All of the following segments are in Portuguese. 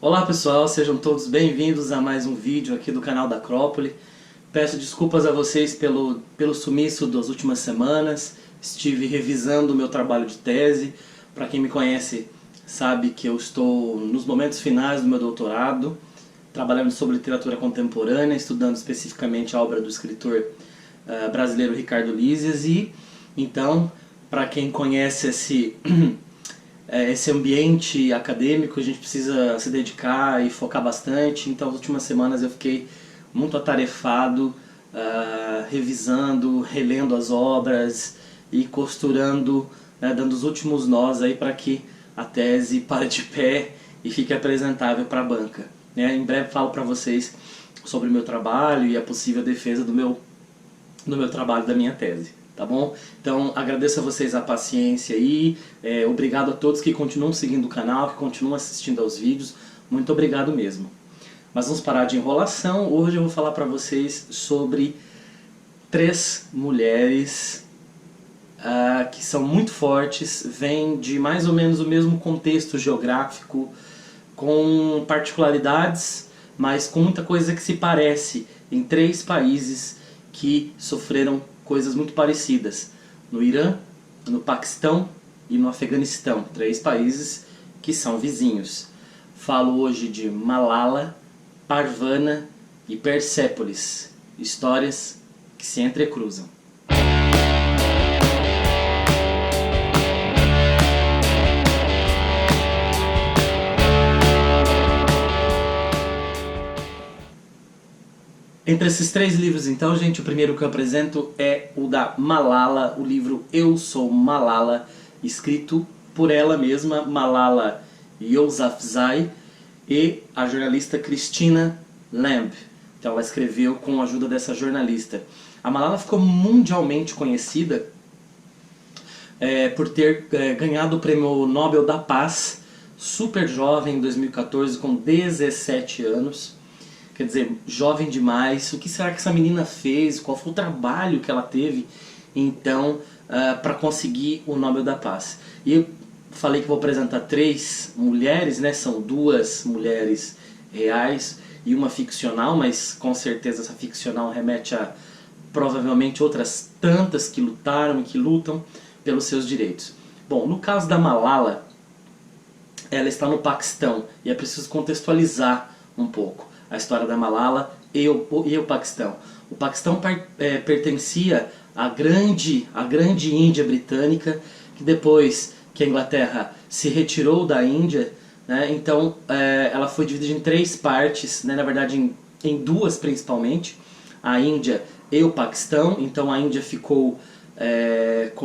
Olá pessoal, sejam todos bem-vindos a mais um vídeo aqui do canal da Acrópole. Peço desculpas a vocês pelo sumiço das últimas semanas. Estive revisando o meu trabalho de tese. Para quem me conhece sabe que eu estou nos momentos finais do meu doutorado, trabalhando sobre literatura contemporânea, estudando especificamente a obra do escritor brasileiro Ricardo Lísias. E então, para quem conhece esse ambiente acadêmico, a gente precisa se dedicar e focar bastante. Então, nas últimas semanas eu fiquei muito atarefado, revisando, relendo as obras e costurando, dando os últimos nós aí para que a tese pare de pé e fique apresentável para a banca. Em breve falo para vocês sobre o meu trabalho e a possível defesa do meu trabalho, da minha tese. Tá bom? Então agradeço a vocês a paciência aí, obrigado a todos que continuam seguindo o canal, que continuam assistindo aos vídeos, muito obrigado mesmo. Mas vamos parar de enrolação. Hoje eu vou falar para vocês sobre 3 mulheres que são muito fortes, vêm de mais ou menos o mesmo contexto geográfico, com particularidades, mas com muita coisa que se parece em 3 países que sofreram coisas muito parecidas: no Irã, no Paquistão e no Afeganistão, 3 países que são vizinhos. Falo hoje de Malala, Parvana e Persépolis, histórias que se entrecruzam. Entre esses 3 livros, então, gente, o primeiro que eu apresento é o da Malala, o livro Eu Sou Malala, escrito por ela mesma, Malala Yousafzai, e a jornalista Christina Lamb. Então ela escreveu com a ajuda dessa jornalista. A Malala ficou mundialmente conhecida por ter ganhado o Prêmio Nobel da Paz, super jovem, em 2014, com 17 anos. Quer dizer, jovem demais. O que será que essa menina fez? Qual foi o trabalho que ela teve, então, para conseguir o Nobel da Paz? E eu falei que vou apresentar 3 mulheres, né? São 2 mulheres reais e uma ficcional, mas com certeza essa ficcional remete a provavelmente outras tantas que lutaram e que lutam pelos seus direitos. Bom, no caso da Malala, ela está no Paquistão e é preciso contextualizar um pouco a história da Malala e o Paquistão. O Paquistão pertencia à grande Índia britânica, que depois que a Inglaterra se retirou da Índia, né, então ela foi dividida em 3 partes, né, na verdade em 2 principalmente, a Índia e o Paquistão. Então a Índia ficou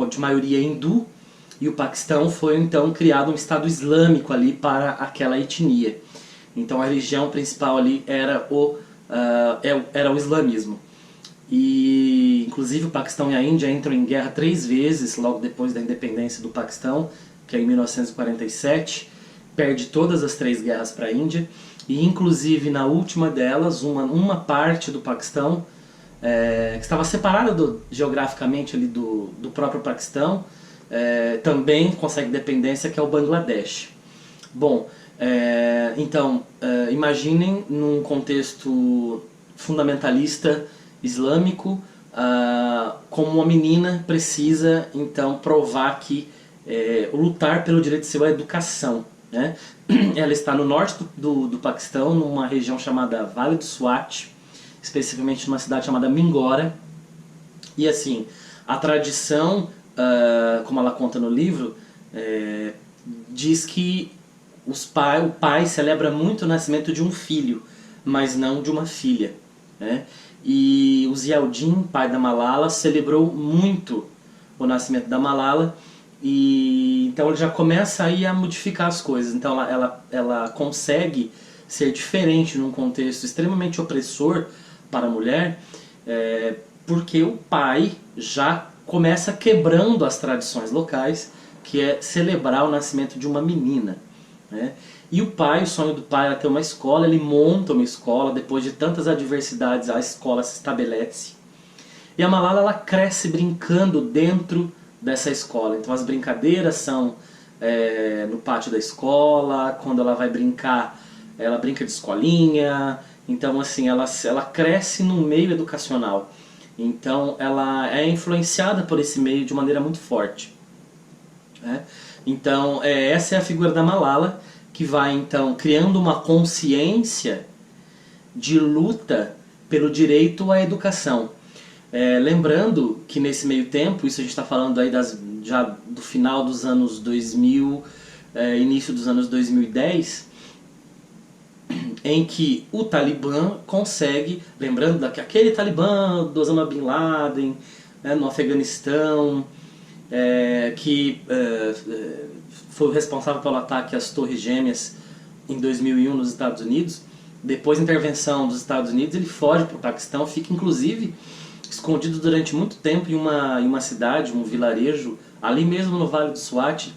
de maioria hindu, e o Paquistão foi então criado um Estado Islâmico ali para aquela etnia. Então a religião principal ali era o islamismo. E inclusive o Paquistão e a Índia entram em guerra 3 vezes logo depois da independência do Paquistão, que é em 1947. Perde todas as 3 guerras para a Índia. E inclusive na última delas, uma parte do Paquistão, que estava separada geograficamente ali do próprio Paquistão, também consegue independência, que é o Bangladesh. Bom, então, imaginem num contexto fundamentalista islâmico, como uma menina precisa então provar que lutar pelo direito seu é educação, né? Ela está no norte do Paquistão, numa região chamada Vale do Swat, especificamente numa cidade chamada Mingora. E assim, a tradição, como ela conta no livro, diz que o pai celebra muito o nascimento de um filho, mas não de uma filha, né? E o Ziauddin, pai da Malala, celebrou muito o nascimento da Malala, e então ele já começa aí a modificar as coisas. Então ela consegue ser diferente num contexto extremamente opressor para a mulher, porque o pai já começa quebrando as tradições locais, que é celebrar o nascimento de uma menina, né? E o sonho do pai era ter uma escola. Ele monta uma escola, depois de tantas adversidades a escola se estabelece. E a Malala, ela cresce brincando dentro dessa escola. Então as brincadeiras são no pátio da escola. Quando ela vai brincar ela brinca de escolinha, então assim, ela cresce no meio educacional. Então ela é influenciada por esse meio de maneira muito forte, né? Então essa é a figura da Malala, que vai então criando uma consciência de luta pelo direito à educação. Lembrando que nesse meio tempo, isso a gente está falando aí já do final dos anos 2000, início dos anos 2010, em que o Talibã consegue, lembrando daquele Talibã do Osama Bin Laden, né, no Afeganistão, que foi o responsável pelo ataque às Torres Gêmeas em 2001 nos Estados Unidos. Depois da intervenção dos Estados Unidos, ele foge para o Paquistão, fica inclusive escondido durante muito tempo em uma cidade, um vilarejo, ali mesmo no Vale do Swat,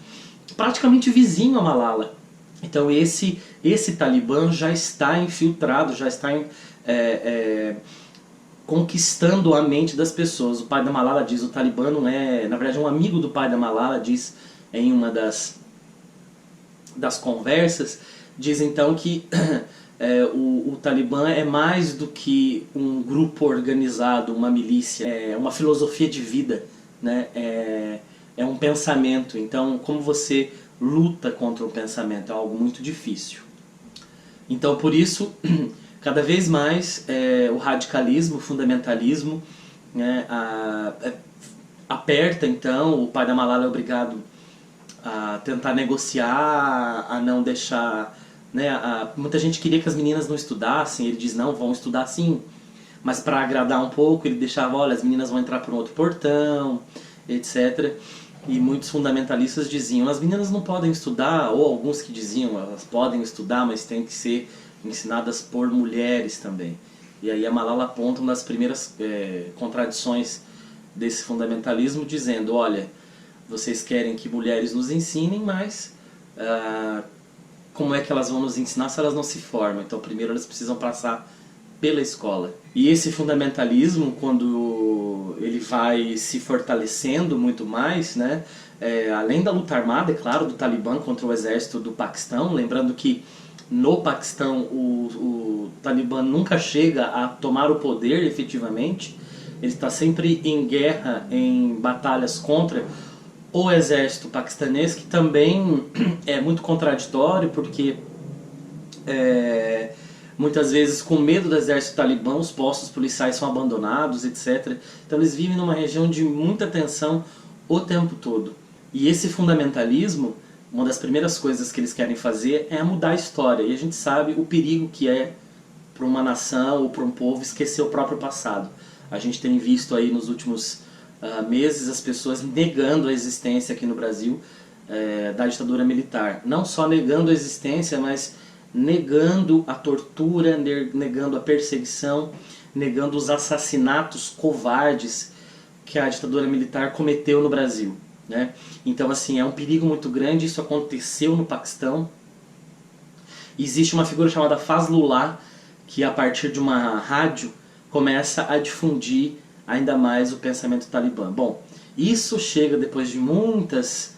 praticamente vizinho a Malala. Então esse Talibã já está infiltrado, já está conquistando a mente das pessoas. O pai da Malala diz, o Talibã não é... Na verdade, um amigo do pai da Malala diz em uma das conversas, diz então que o Talibã é mais do que um grupo organizado, uma milícia, é uma filosofia de vida, né? É um pensamento. Então, como você luta contra o pensamento? É algo muito difícil. Então, por isso, cada vez mais o radicalismo, o fundamentalismo, né, aperta. Então, o pai da Malala é obrigado a tentar negociar, a não deixar... Né, muita gente queria que as meninas não estudassem, ele diz, não, vão estudar sim. Mas para agradar um pouco, ele deixava, olha, as meninas vão entrar por um outro portão, etc. E muitos fundamentalistas diziam, as meninas não podem estudar, ou alguns que diziam, elas podem estudar, mas têm que ser ensinadas por mulheres também. E aí a Malala aponta uma das primeiras contradições desse fundamentalismo, dizendo, olha, vocês querem que mulheres nos ensinem, mas como é que elas vão nos ensinar se elas não se formam? Então primeiro elas precisam passar pela escola. E esse fundamentalismo, quando ele vai se fortalecendo muito mais, né, além da luta armada, é claro, do Talibã contra o exército do Paquistão, lembrando que no Paquistão o Talibã nunca chega a tomar o poder efetivamente, ele está sempre em guerra, em batalhas contra o exército paquistanês, que também é muito contraditório, porque muitas vezes, com medo do exército talibã, os postos policiais são abandonados, etc. Então eles vivem numa região de muita tensão o tempo todo. E esse fundamentalismo, uma das primeiras coisas que eles querem fazer é mudar a história. E a gente sabe o perigo que é para uma nação ou para um povo esquecer o próprio passado. A gente tem visto aí nos últimos meses as pessoas negando a existência aqui no Brasil da ditadura militar. Não só negando a existência, mas negando a tortura, negando a perseguição, negando os assassinatos covardes que a ditadura militar cometeu no Brasil, né? Então assim, é um perigo muito grande. Isso aconteceu no Paquistão. Existe uma figura chamada Fazlullah, que a partir de uma rádio começa a difundir ainda mais o pensamento talibã. Bom, isso chega depois de muitas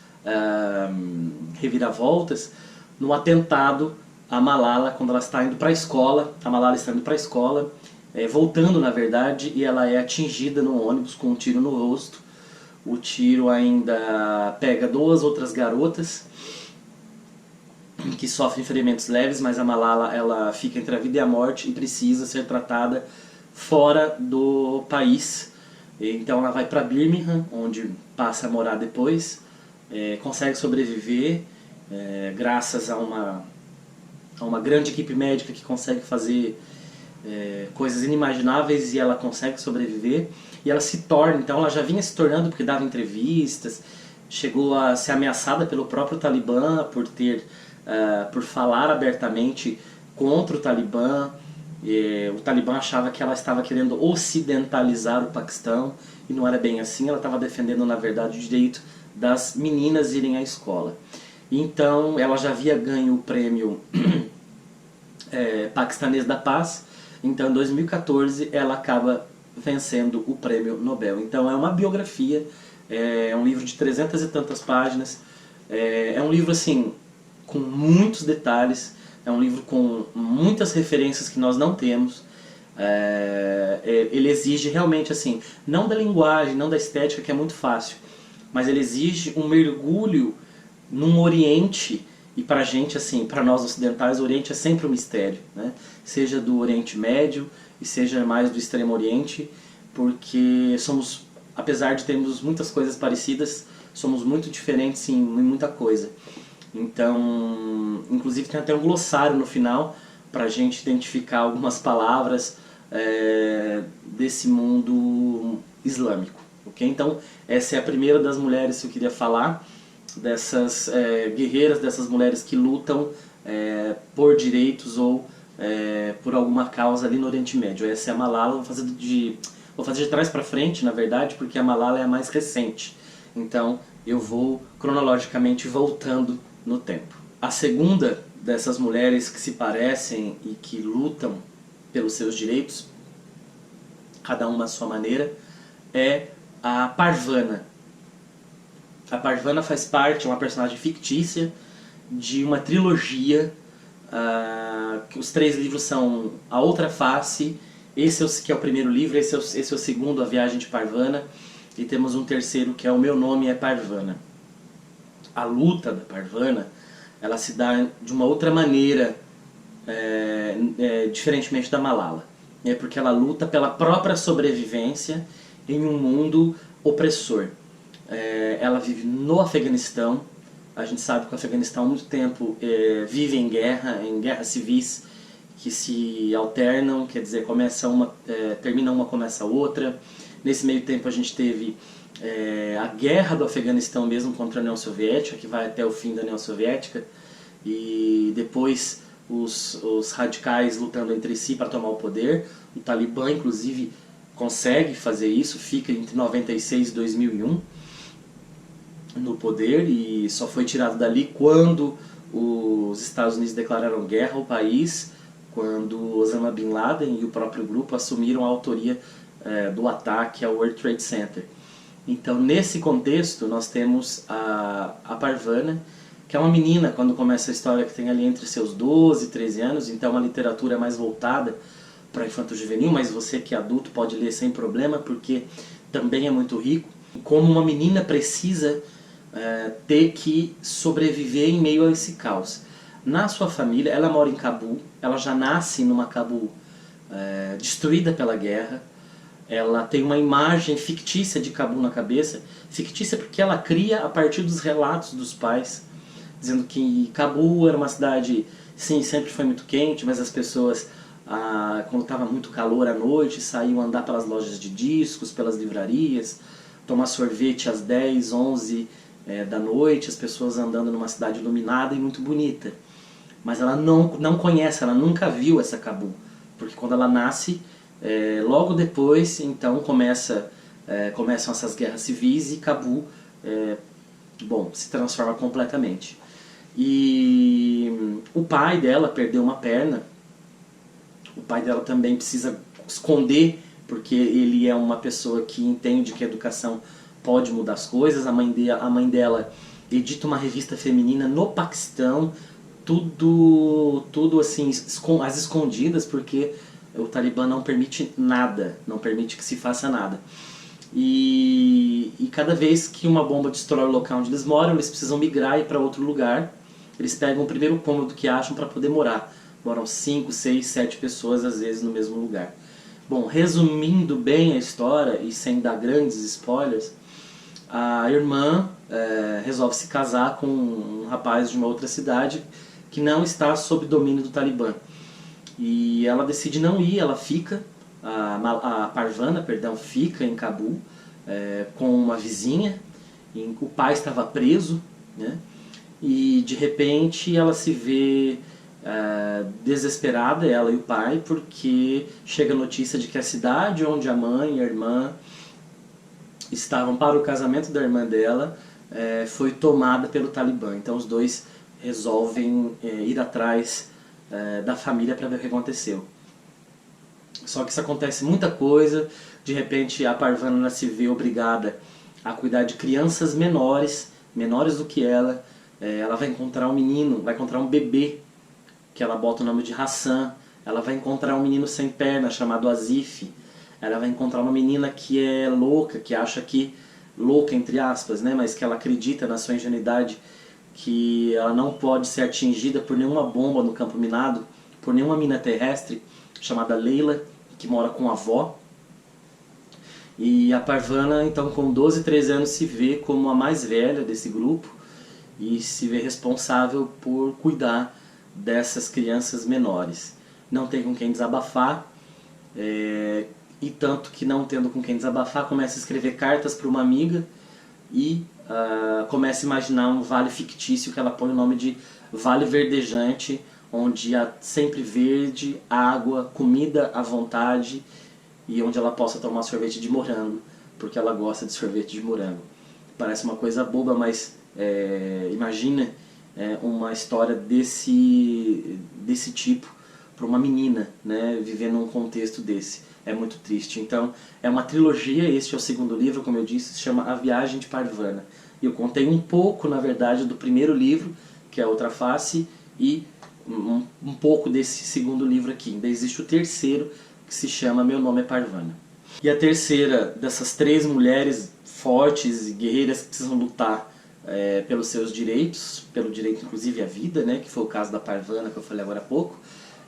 reviravoltas no atentado a Malala, quando ela está indo para a escola. A Malala está indo para a escola, voltando na verdade, e ela é atingida no ônibus com um tiro no rosto. O tiro ainda pega duas outras garotas que sofrem ferimentos leves, mas a Malala ela fica entre a vida e a morte e precisa ser tratada fora do país. Então ela vai para Birmingham, onde passa a morar depois, consegue sobreviver graças a uma grande equipe médica que consegue fazer coisas inimagináveis, e ela consegue sobreviver. E ela se torna, então ela já vinha se tornando, porque dava entrevistas, chegou a ser ameaçada pelo próprio Talibã por falar abertamente contra o Talibã. O Talibã achava que ela estava querendo ocidentalizar o Paquistão, e não era bem assim. Ela estava defendendo, na verdade, o direito das meninas irem à escola. Então ela já havia ganho o prêmio paquistanês da paz. Então em 2014 ela acaba vencendo o prêmio Nobel. Então é uma biografia, é um livro de 300 e tantas páginas, é um livro assim com muitos detalhes. é um livro com muitas referências que nós não temos. Ele exige realmente, assim, não da linguagem, não da estética, que é muito fácil, mas ele exige um mergulho num Oriente, e pra gente, assim, pra nós ocidentais, o Oriente é sempre um mistério, né? Seja do Oriente Médio e seja mais do Extremo Oriente, porque somos, apesar de termos muitas coisas parecidas, somos muito diferentes em muita coisa. Então, inclusive tem até um glossário no final pra gente identificar algumas palavras desse mundo islâmico, ok? Então, essa é a primeira das mulheres que eu queria falar, dessas guerreiras, dessas mulheres que lutam por direitos ou por alguma causa ali no Oriente Médio. Essa é a Malala. Vou fazer de trás para frente, na verdade, porque a Malala é a mais recente. Então eu vou cronologicamente voltando no tempo. A segunda dessas mulheres que se parecem e que lutam pelos seus direitos, cada uma à sua maneira, é a Parvana. A Parvana faz parte, é uma personagem fictícia de uma trilogia, que os 3 livros são A Outra Face, esse que é o primeiro livro, esse é o segundo, A Viagem de Parvana, e temos um terceiro que é O Meu Nome é Parvana. A luta da Parvana, ela se dá de uma outra maneira, diferentemente da Malala, porque ela luta pela própria sobrevivência em um mundo opressor. Ela vive no Afeganistão. A gente sabe que o Afeganistão há muito tempo vive em guerras civis que se alternam, quer dizer, termina uma, começa a outra. Nesse meio tempo a gente teve a guerra do Afeganistão mesmo contra a União Soviética, que vai até o fim da União Soviética, e depois os radicais lutando entre si para tomar o poder. O Talibã, inclusive, consegue fazer isso, fica entre 96 e 2001 no poder, e só foi tirado dali quando os Estados Unidos declararam guerra ao país, quando Osama Bin Laden e o próprio grupo assumiram a autoria do ataque ao World Trade Center. Então, nesse contexto, nós temos a Parvana, que é uma menina, quando começa a história, que tem ali entre seus 12 e 13 anos, então uma literatura mais voltada para infanto-juvenil, mas você que é adulto pode ler sem problema, porque também é muito rico. Como uma menina precisa ter que sobreviver em meio a esse caos. Na sua família, ela mora em Cabul, ela já nasce numa Cabul destruída pela guerra. Ela tem uma imagem fictícia de Cabul na cabeça, fictícia porque ela cria a partir dos relatos dos pais, dizendo que Cabul era uma cidade, sim, sempre foi muito quente, mas as pessoas, quando estava muito calor à noite, saíam andar pelas lojas de discos, pelas livrarias, tomar sorvete às 10, 11 da noite, as pessoas andando numa cidade iluminada e muito bonita. Mas ela não conhece, ela nunca viu essa Cabul, porque quando ela nasce, logo depois, então, começam essas guerras civis e Cabul se transforma completamente. E o pai dela perdeu uma perna, o pai dela também precisa esconder, porque ele é uma pessoa que entende que a educação pode mudar as coisas. A mãe dela edita uma revista feminina no Paquistão, tudo assim, às escondidas, porque o Talibã não permite nada, não permite que se faça nada. E cada vez que uma bomba destrói o local onde eles moram, eles precisam migrar e ir para outro lugar. Eles pegam o primeiro cômodo que acham para poder morar. Moram 5, 6, 7 pessoas às vezes no mesmo lugar. Bom, resumindo bem a história e sem dar grandes spoilers, a irmã resolve se casar com um rapaz de uma outra cidade que não está sob domínio do Talibã. E ela decide não ir, ela fica, a Parvana, fica em Cabul com uma vizinha. O pai estava preso, né? E de repente ela se vê desesperada, ela e o pai, porque chega a notícia de que a cidade onde a mãe e a irmã estavam para o casamento da irmã dela foi tomada pelo Talibã. Então os dois resolvem ir atrás da família para ver o que aconteceu. Só que isso acontece muita coisa. De repente a Parvana se vê obrigada a cuidar de crianças menores do que ela. Ela vai encontrar um menino, vai encontrar um bebê que ela bota o nome de Hassan. Ela vai encontrar um menino sem perna chamado Azif. Ela vai encontrar uma menina que é louca, que acha que, louca entre aspas, né, mas que ela acredita na sua ingenuidade, que ela não pode ser atingida por nenhuma bomba no campo minado, por nenhuma mina terrestre, chamada Leila, que mora com a avó. E a Parvana, então, com 12, 13 anos, se vê como a mais velha desse grupo e se vê responsável por cuidar dessas crianças menores. Não tem com quem desabafar, e tanto que não tendo com quem desabafar, começa a escrever cartas para uma amiga e começa a imaginar um vale fictício que ela põe o nome de Vale Verdejante, onde há sempre verde, água, comida à vontade e onde ela possa tomar sorvete de morango, porque ela gosta de sorvete de morango. Parece uma coisa boba, mas imagina uma história desse tipo para uma menina, né, viver num contexto desse. É muito triste. Então, é uma trilogia, este é o segundo livro, como eu disse, se chama A Viagem de Parvana. E eu contei um pouco, na verdade, do primeiro livro, que é a Outra Face, e um pouco desse segundo livro aqui. Ainda existe o terceiro, que se chama Meu Nome é Parvana. E a terceira dessas três mulheres fortes e guerreiras que precisam lutar pelos seus direitos, pelo direito inclusive à vida, né, que foi o caso da Parvana que eu falei agora há pouco.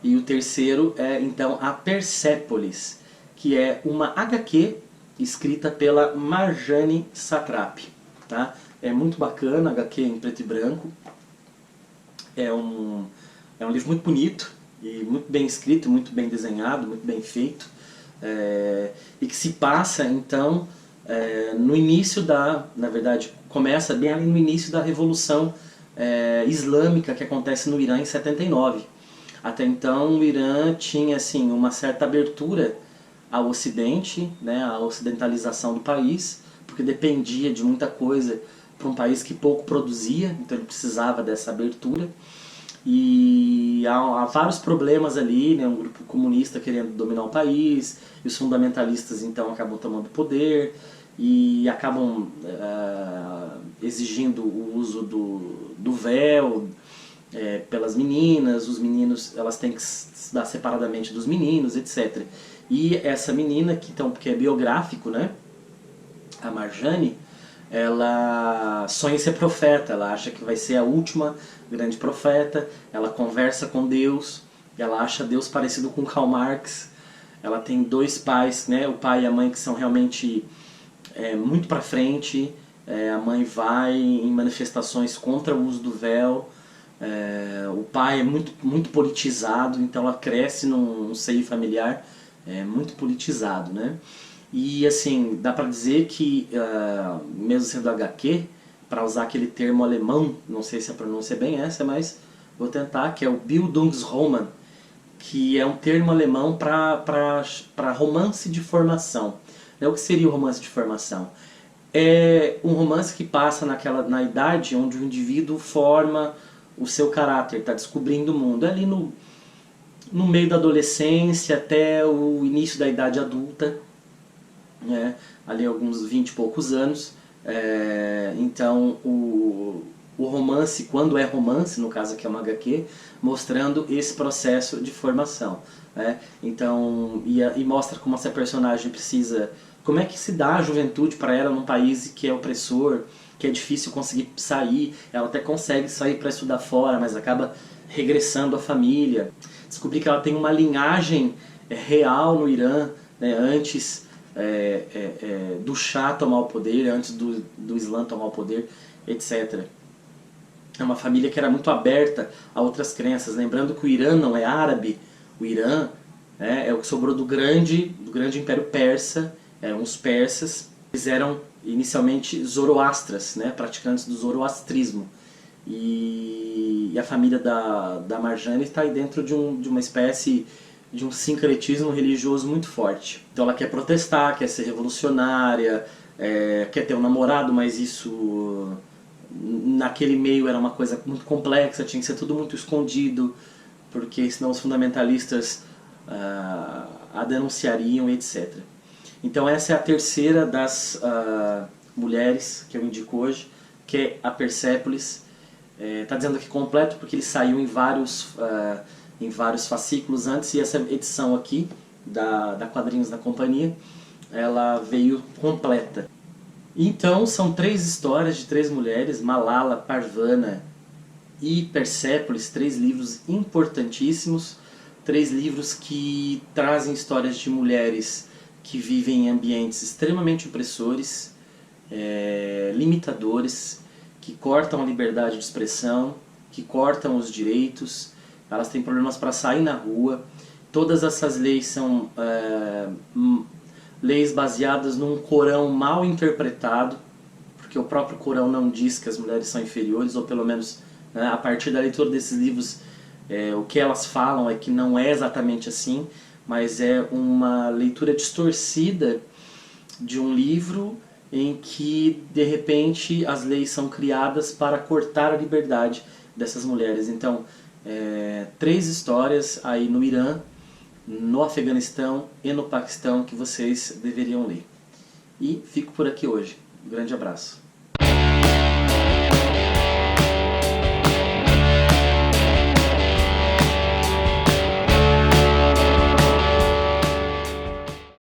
E o terceiro é então a Persépolis, que é uma HQ escrita pela Marjane Satrapi. Tá? É muito bacana, HQ em preto e branco. É um livro muito bonito, e muito bem escrito, muito bem desenhado, muito bem feito. E que se passa então no início na verdade, começa bem ali no início da Revolução Islâmica que acontece no Irã em 79. Até então o Irã tinha assim, uma certa abertura ao Ocidente, né, à ocidentalização do país, porque dependia de muita coisa para um país que pouco produzia, então ele precisava dessa abertura. E há vários problemas ali, né, um grupo comunista querendo dominar o país, e os fundamentalistas então acabam tomando poder e acabam exigindo o uso do véu, pelas meninas, os meninos elas têm que estudar separadamente dos meninos, etc. E essa menina, que é biográfico, né, a Marjane, ela sonha em ser profeta, ela acha que vai ser a última grande profeta, ela conversa com Deus, ela acha Deus parecido com Karl Marx, ela tem dois pais, né, o pai e a mãe que são realmente muito pra frente, a mãe vai em manifestações contra o uso do véu, o pai é muito politizado, então ela cresce num seio familiar muito politizado, né? E assim, dá pra dizer que, mesmo sendo HQ, para usar aquele termo alemão, não sei se a pronúncia é bem essa, mas vou tentar, que é o Bildungsroman, que é um termo alemão para romance de formação. O que seria o romance de formação? É um romance que passa na idade onde o indivíduo forma o seu caráter, está descobrindo o mundo. É ali no meio da adolescência até o início da idade adulta, né? Ali alguns 20 e poucos anos. Então o romance, quando é romance, no caso aqui é uma HQ, mostrando esse processo de formação. Então, e mostra como essa personagem precisa... Como é que se dá a juventude para ela num país que é opressor, que é difícil conseguir sair, ela até consegue sair para estudar fora, mas acaba regressando à família. Descobrir que ela tem uma linhagem real no Irã, né, antes do Shah tomar o poder, antes do Islã tomar o poder, etc. É uma família que era muito aberta a outras crenças. Lembrando que o Irã não é árabe, o Irã é o que sobrou do grande Império Persa, eram os persas. Eles eram inicialmente zoroastras, né, praticantes do zoroastrismo. E a família da Marjane está aí dentro de uma espécie de um sincretismo religioso muito forte. Então ela quer protestar, quer ser revolucionária, quer ter um namorado, mas isso naquele meio era uma coisa muito complexa, tinha que ser tudo muito escondido, porque senão os fundamentalistas a denunciariam, etc. Então essa é a terceira das mulheres que eu indico hoje, que é a Persépolis. Está dizendo aqui completo porque ele saiu em vários em vários fascículos antes, e essa edição aqui, da Quadrinhos da Companhia, ela veio completa. Então, são 3 histórias de 3 mulheres, Malala, Parvana e Persépolis, 3 livros importantíssimos, 3 livros que trazem histórias de mulheres que vivem em ambientes extremamente opressores, limitadores, que cortam a liberdade de expressão, que cortam os direitos, elas têm problemas para sair na rua. Todas essas leis são leis baseadas num Corão mal interpretado, porque o próprio Corão não diz que as mulheres são inferiores, ou pelo menos, né, a partir da leitura desses livros, o que elas falam é que não é exatamente assim, mas é uma leitura distorcida de um livro em que, de repente, as leis são criadas para cortar a liberdade dessas mulheres. Então, 3 histórias aí no Irã, no Afeganistão e no Paquistão que vocês deveriam ler. E fico por aqui hoje. Um grande abraço.